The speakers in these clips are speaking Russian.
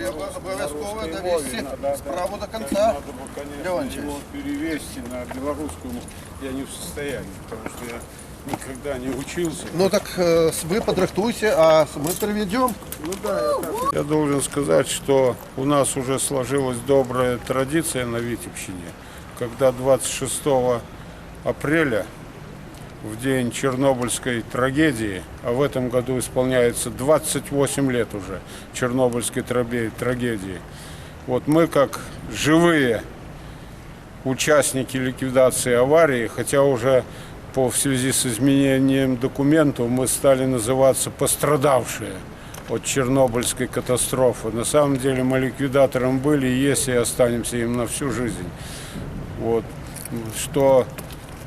обов'язково довести справу до конца. Надо бы, конечно, его перевести на белорусскую. Я не в состоянии, потому что я никогда не учился. Ну так вы подрихтуйте, а мы переведем. Я должен сказать, что у нас уже сложилась добрая традиция на Витебщине, когда 26 апреля, в день Чернобыльской трагедии, а в этом году исполняется 28 лет уже Чернобыльской трагедии, вот мы, как живые участники ликвидации аварии, хотя уже в связи с изменением документов мы стали называться пострадавшие от Чернобыльской катастрофы. На самом деле мы ликвидатором были, есть и останемся им на всю жизнь. Вот. Что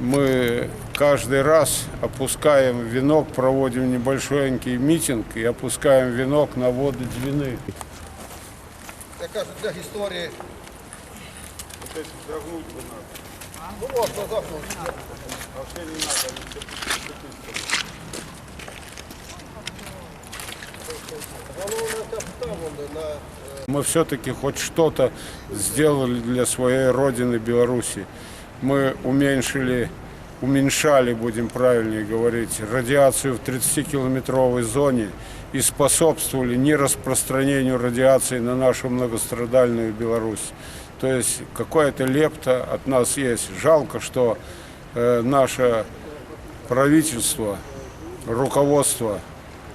мы каждый раз опускаем венок, проводим небольшой митинг и опускаем венок на воды Двины. Я кажу, для истории. Вот эти загнуть бы надо. Ну вот, загнуть. А все не надо. Мы все-таки хоть что-то сделали для своей родины Беларуси. Мы уменьшали, будем правильнее говорить, радиацию в 30-километровой зоне и способствовали не распространению радиации на нашу многострадальную Беларусь. То есть какая-то лепта от нас есть. Жалко, что наше правительство, руководство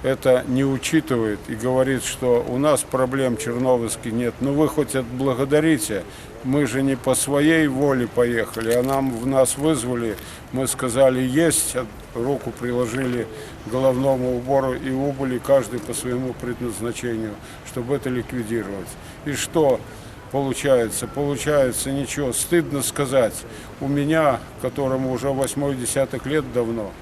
это не учитывает и говорит, что у нас проблем чернобыльских нет. Ну вы хоть отблагодарите, мы же не по своей воле поехали, а нас вызвали, мы сказали есть, руку приложили к головному убору и убыли каждый по своему предназначению, чтобы это ликвидировать. И что получается? Получается ничего, стыдно сказать. У меня, которому уже 8 десяток лет давно,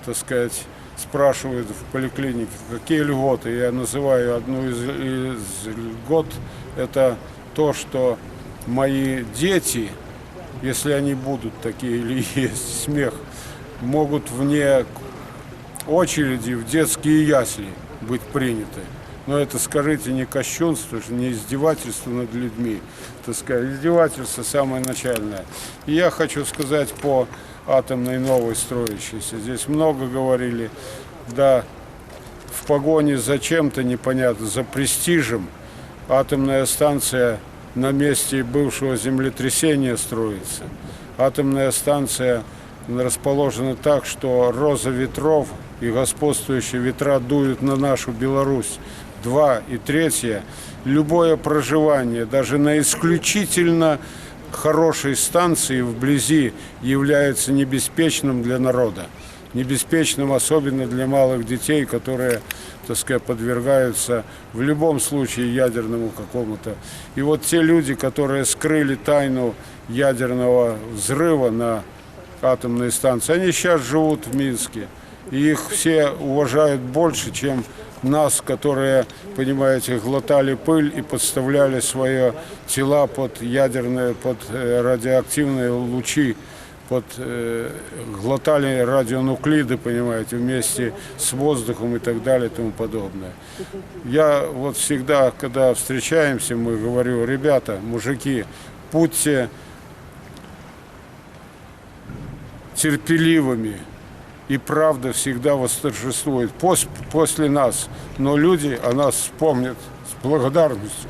так сказать, спрашивают в поликлинике, какие льготы. Я называю одну из льгот, это то, что мои дети, если они будут такие или есть, смех, могут вне очереди в детские ясли быть приняты. Но это, скажите, не кощунство, не издевательство над людьми, так сказать, издевательство самое начальное. И я хочу сказать по атомной новой строящейся. Здесь много говорили, да, в погоне за чем-то непонятно, за престижем. Атомная станция на месте бывшего землетрясения строится. Атомная станция расположена так, что роза ветров и господствующие ветра дуют на нашу Беларусь. 2. И 3. Любое проживание, даже на исключительно хорошей станции вблизи, является небеспечным для народа. Небеспечным особенно для малых детей, которые, так сказать, подвергаются в любом случае ядерному какому-то. И вот те люди, которые скрыли тайну ядерного взрыва на атомной станции, они сейчас живут в Минске. И их все уважают больше, чем нас, которые, понимаете, глотали пыль и подставляли свои тела под ядерные, под радиоактивные лучи, глотали радионуклиды, понимаете, вместе с воздухом и так далее и тому подобное. Я вот всегда, когда встречаемся, мы говорю, ребята, мужики, будьте терпеливыми. И правда всегда восторжествует после нас. Но люди о нас вспомнят с благодарностью.